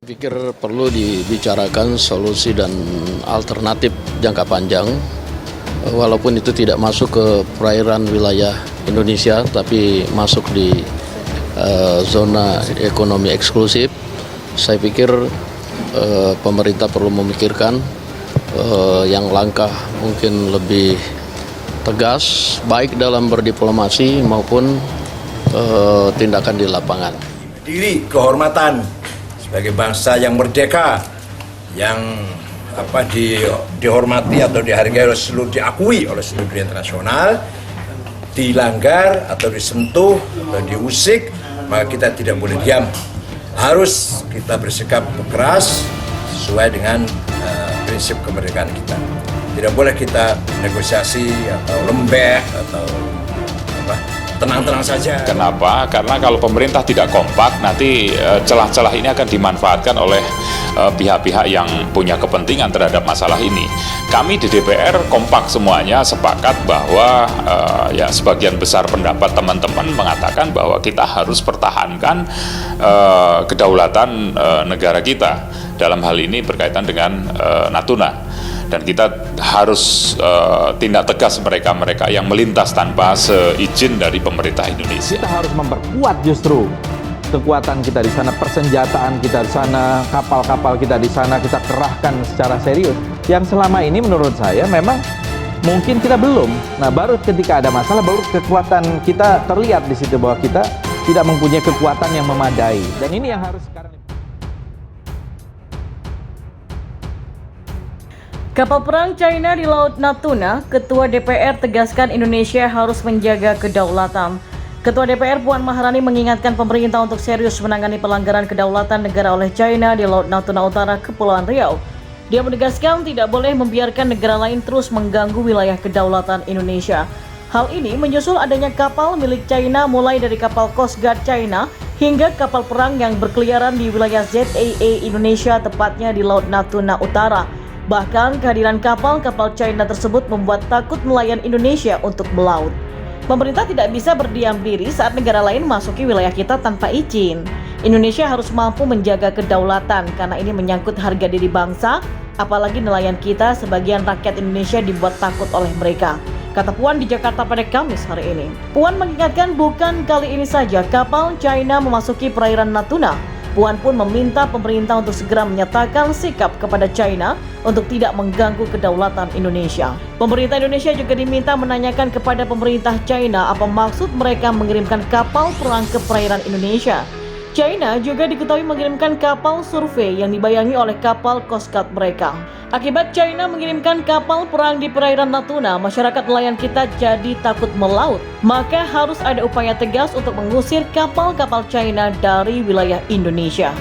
Pikir perlu dibicarakan solusi dan alternatif jangka panjang, walaupun itu tidak masuk ke perairan wilayah Indonesia, tapi masuk di zona ekonomi eksklusif. Saya pikir pemerintah perlu memikirkan yang langkah mungkin lebih tegas, baik dalam berdiplomasi maupun tindakan di lapangan. Diri kehormatan sebagai bangsa yang merdeka, yang dihormati atau dihargai oleh diakui oleh seluruh dunia internasional, dilanggar atau disentuh atau diusik, maka kita tidak boleh diam. Harus kita bersikap keras sesuai dengan prinsip kemerdekaan kita. Tidak boleh kita negosiasi atau lembek atau tenang-tenang saja. Kenapa? Karena kalau pemerintah tidak kompak, nanti celah-celah ini akan dimanfaatkan oleh pihak-pihak yang punya kepentingan terhadap masalah ini. Kami di DPR kompak semuanya, sepakat bahwa ya sebagian besar pendapat teman-teman mengatakan bahwa kita harus pertahankan kedaulatan negara kita. Dalam hal ini berkaitan dengan Natuna. Dan kita harus tindak tegas mereka-mereka yang melintas tanpa seizin dari pemerintah Indonesia. Kita harus memperkuat justru kekuatan kita di sana, persenjataan kita di sana, kapal-kapal kita di sana, kita kerahkan secara serius. Yang selama ini menurut saya memang mungkin kita belum. Nah, baru ketika ada masalah, baru kekuatan kita terlihat di situ bahwa kita tidak mempunyai kekuatan yang memadai. Dan ini yang harus sekarang. Kapal perang China di Laut Natuna, Ketua DPR tegaskan Indonesia harus menjaga kedaulatan. Ketua DPR Puan Maharani mengingatkan pemerintah untuk serius menangani pelanggaran kedaulatan negara oleh China di Laut Natuna Utara, Kepulauan Riau. Dia menegaskan tidak boleh membiarkan negara lain terus mengganggu wilayah kedaulatan Indonesia. Hal ini menyusul adanya kapal milik China mulai dari kapal Coast Guard China hingga kapal perang yang berkeliaran di wilayah ZAA Indonesia, tepatnya di Laut Natuna Utara. Bahkan kehadiran kapal-kapal China tersebut membuat takut nelayan Indonesia untuk melaut. Pemerintah tidak bisa berdiam diri saat negara lain memasuki wilayah kita tanpa izin. Indonesia harus mampu menjaga kedaulatan karena ini menyangkut harga diri bangsa, apalagi nelayan kita sebagian rakyat Indonesia dibuat takut oleh mereka, kata Puan di Jakarta pada Kamis hari ini. Puan mengingatkan bukan kali ini saja kapal China memasuki perairan Natuna. Puan pun meminta pemerintah untuk segera menyatakan sikap kepada China untuk tidak mengganggu kedaulatan Indonesia. Pemerintah Indonesia juga diminta menanyakan kepada pemerintah China apa maksud mereka mengirimkan kapal perang ke perairan Indonesia. China juga diketahui mengirimkan kapal survei yang dibayangi oleh kapal Coast Guard mereka. Akibat China mengirimkan kapal perang di perairan Natuna, masyarakat nelayan kita jadi takut melaut. Maka harus ada upaya tegas untuk mengusir kapal-kapal China dari wilayah Indonesia.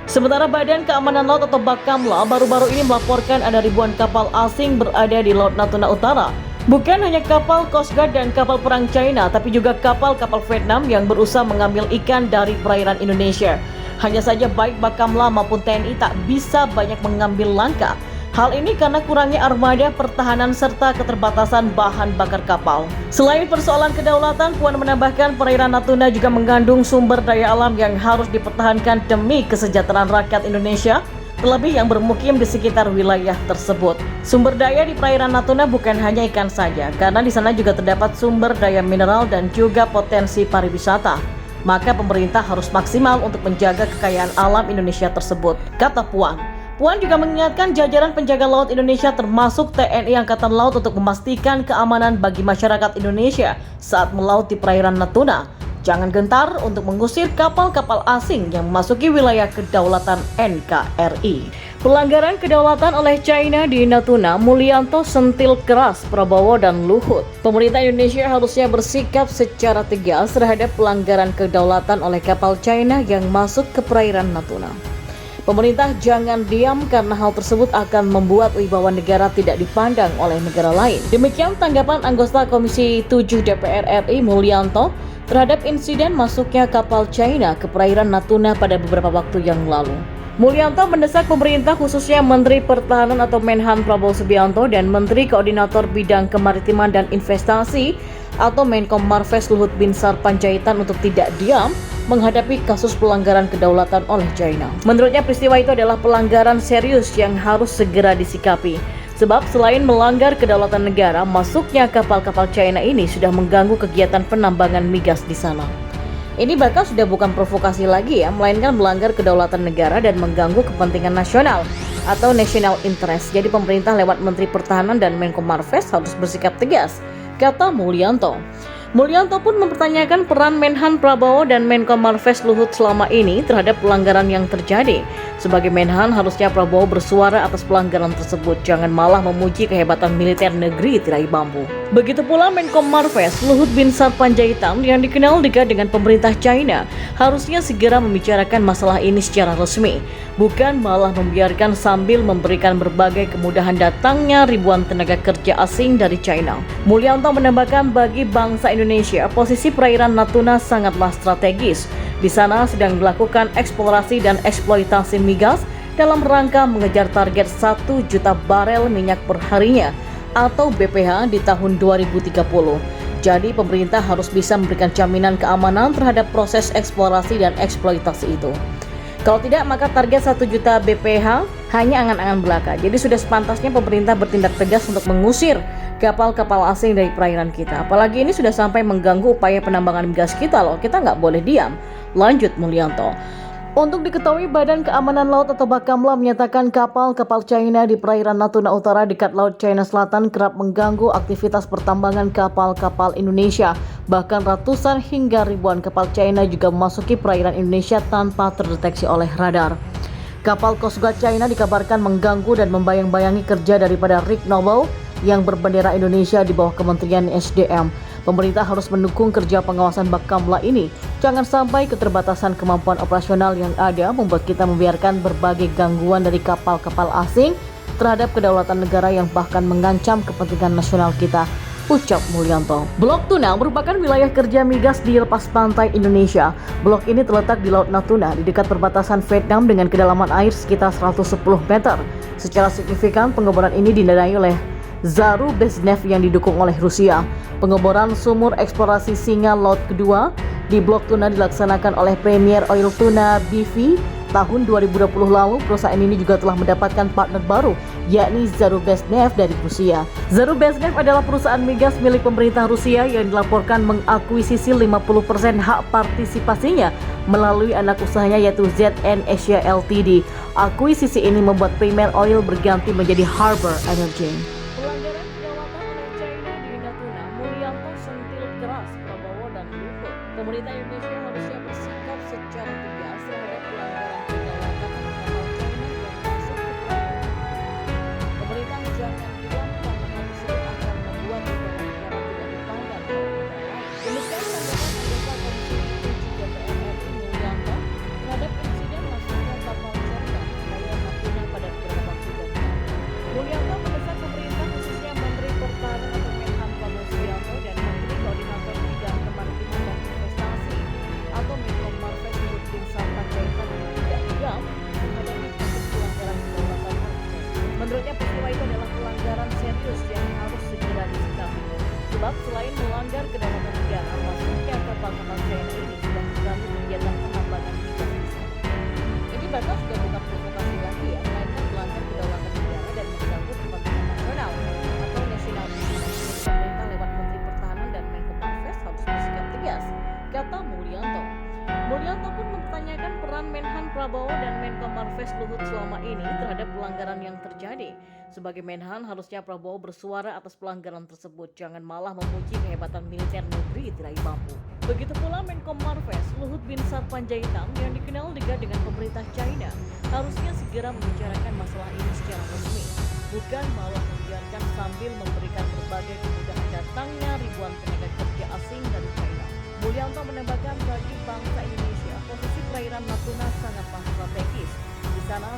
Sementara Badan Keamanan Laut atau Bakamla baru-baru ini melaporkan ada ribuan kapal asing berada di Laut Natuna Utara. Bukan hanya kapal Coast Guard dan kapal perang China, tapi juga kapal-kapal Vietnam yang berusaha mengambil ikan dari perairan Indonesia. Hanya saja baik Bakamla maupun TNI tak bisa banyak mengambil langkah. Hal ini karena kurangnya armada pertahanan serta keterbatasan bahan bakar kapal. Selain persoalan kedaulatan, Puan menambahkan perairan Natuna juga mengandung sumber daya alam yang harus dipertahankan demi kesejahteraan rakyat Indonesia, terlebih yang bermukim di sekitar wilayah tersebut. Sumber daya di perairan Natuna bukan hanya ikan saja, karena di sana juga terdapat sumber daya mineral dan juga potensi pariwisata. Maka pemerintah harus maksimal untuk menjaga kekayaan alam Indonesia tersebut, kata Puan. Puan juga mengingatkan jajaran penjaga laut Indonesia termasuk TNI Angkatan Laut untuk memastikan keamanan bagi masyarakat Indonesia saat melaut di perairan Natuna. Jangan gentar untuk mengusir kapal-kapal asing yang memasuki wilayah kedaulatan NKRI. Pelanggaran kedaulatan oleh China di Natuna, Mulyanto sentil keras Prabowo dan Luhut. Pemerintah Indonesia harusnya bersikap secara tegas terhadap pelanggaran kedaulatan oleh kapal China yang masuk ke perairan Natuna. Pemerintah jangan diam karena hal tersebut akan membuat wibawa negara tidak dipandang oleh negara lain. Demikian tanggapan anggota Komisi 7 DPR RI Mulyanto terhadap insiden masuknya kapal China ke perairan Natuna pada beberapa waktu yang lalu. Mulyanto mendesak pemerintah khususnya Menteri Pertahanan atau Menhan Prabowo Subianto dan Menteri Koordinator Bidang Kemaritiman dan Investasi atau Menkom Marves Luhut Binsar Panjaitan untuk tidak diam menghadapi kasus pelanggaran kedaulatan oleh China. Menurutnya peristiwa itu adalah pelanggaran serius yang harus segera disikapi. Sebab selain melanggar kedaulatan negara, masuknya kapal-kapal China ini sudah mengganggu kegiatan penambangan migas di sana. Ini bahkan sudah bukan provokasi lagi ya, melainkan melanggar kedaulatan negara dan mengganggu kepentingan nasional atau national interest. Jadi pemerintah lewat Menteri Pertahanan dan Menko Marves harus bersikap tegas, kata Mulyanto. Mulyanto pun mempertanyakan peran Menhan Prabowo dan Menko Marves Luhut selama ini terhadap pelanggaran yang terjadi. Sebagai Menhan, harusnya Prabowo bersuara atas pelanggaran tersebut, jangan malah memuji kehebatan militer negeri tirai bambu. Begitu pula Menko Marves Luhut Binsar Panjaitan yang dikenal dekat dengan pemerintah China, harusnya segera membicarakan masalah ini secara resmi, bukan malah membiarkan sambil memberikan berbagai kemudahan datangnya ribuan tenaga kerja asing dari China. Mulyanto menambahkan bagi bangsa Indonesia, posisi perairan Natuna sangatlah strategis. Di sana sedang dilakukan eksplorasi dan eksploitasi migas dalam rangka mengejar target 1 juta barel minyak per harinya atau BPH di tahun 2030. Jadi pemerintah harus bisa memberikan jaminan keamanan terhadap proses eksplorasi dan eksploitasi itu. Kalau tidak, maka target 1 juta BPH hanya angan-angan belaka. Jadi sudah sepantasnya pemerintah bertindak tegas untuk mengusir kapal-kapal asing dari perairan kita. Apalagi ini sudah sampai mengganggu upaya penambangan migas kita loh. Kita nggak boleh diam. Lanjut Mulyanto. Untuk diketahui, Badan Keamanan Laut atau Bakamla menyatakan kapal-kapal China di perairan Natuna Utara dekat Laut China Selatan kerap mengganggu aktivitas pertambangan kapal-kapal Indonesia. Bahkan ratusan hingga ribuan kapal China juga memasuki perairan Indonesia tanpa terdeteksi oleh radar. Kapal Coast Guard China dikabarkan mengganggu dan membayang-bayangi kerja daripada rig Noble yang berbendera Indonesia di bawah Kementerian SDM. Pemerintah harus mendukung kerja pengawasan Bakamla ini. Jangan sampai keterbatasan kemampuan operasional yang ada membuat kita membiarkan berbagai gangguan dari kapal-kapal asing terhadap kedaulatan negara yang bahkan mengancam kepentingan nasional kita, ucap Mulyanto. Blok Tuna merupakan wilayah kerja migas di lepas pantai Indonesia. Blok ini terletak di Laut Natuna di dekat perbatasan Vietnam dengan kedalaman air sekitar 110 meter. Secara signifikan, pengeboran ini didanai oleh Zaru Beznev yang didukung oleh Rusia. Pengeboran sumur eksplorasi Singa Laut kedua di Blok Tuna dilaksanakan oleh Premier Oil Tuna BV tahun 2020 lalu. Perusahaan ini juga telah mendapatkan partner baru, yakni Zaru Beznev dari Rusia. Zaru Beznev adalah perusahaan migas milik pemerintah Rusia yang dilaporkan mengakuisisi 50% hak partisipasinya melalui anak usahanya yaitu ZN Asia Ltd. Akuisisi ini membuat Premier Oil berganti menjadi Harbour Energy. Pelanggaran kedaulatan oleh China di Natuna, Mulyanto sentil keras Prabowo dan Luhut. Pemerintah Indonesia harusnya bersikap secara tegas terhadap pelanggaran kedaulatan oleh kapal China yang masuk ke perairan. Pemerintah jangan diam karena hal tersebut akan membuat negara negara tidak dipandang oleh negara lain. Demikian tanggapan anggota Komisi 7 DPR RI Mulyanto terhadap insiden masuknya kapal China ke perairan Natuna pada beberapa waktu belakangan. Mulyanto mendesak pemerintah khususnya Menteri Pertahanan atau Menhan Prabowo Subianto dan Menteri Koordinator Bidang Kemaritiman dan Investasi atau Menko Marves Luhut Binsar Panjaitan untuk tidak diam menghadapi kasus pelanggaran kedaulatan oleh China. Menurutnya peristiwa itu adalah pelanggaran serius yang harus segera disikapi. Sebab selain melanggar kedaulatan negara, masuknya kapal-kapal China ini sudah mengganggu kegiatan penambangan migas di sana. Ini bahkan sudah bukan provokasi lagi ya, melainkan melanggar kedaulatan negara dan mengganggu kepentingan nasional atau national interest. Pemerintah lewat Menteri Pertahanan dan Menko Marves harus bersikap tegas, kata Mulyanto. Mulyanto pun mempertanyakan peran Menhan Prabowo dan Menko Marves Luhut selama ini terhadap pelanggaran yang terjadi. Sebagai Menhan, harusnya Prabowo bersuara atas pelanggaran tersebut, jangan malah memuji kehebatan militer negeri tirai bambu. Begitu pula Menko Marves Luhut Binsar Panjaitan yang dikenal dekat dengan pemerintah China, harusnya segera membicarakan masalah ini secara resmi, bukan malah membiarkan sambil memberikan berbagai kemudahan datangnya ribuan tenaga kerja asing dari China. Mulyanto menambahkan bagi bangsa Indonesia, posisi perairan Natuna sangatlah strategis. Di sana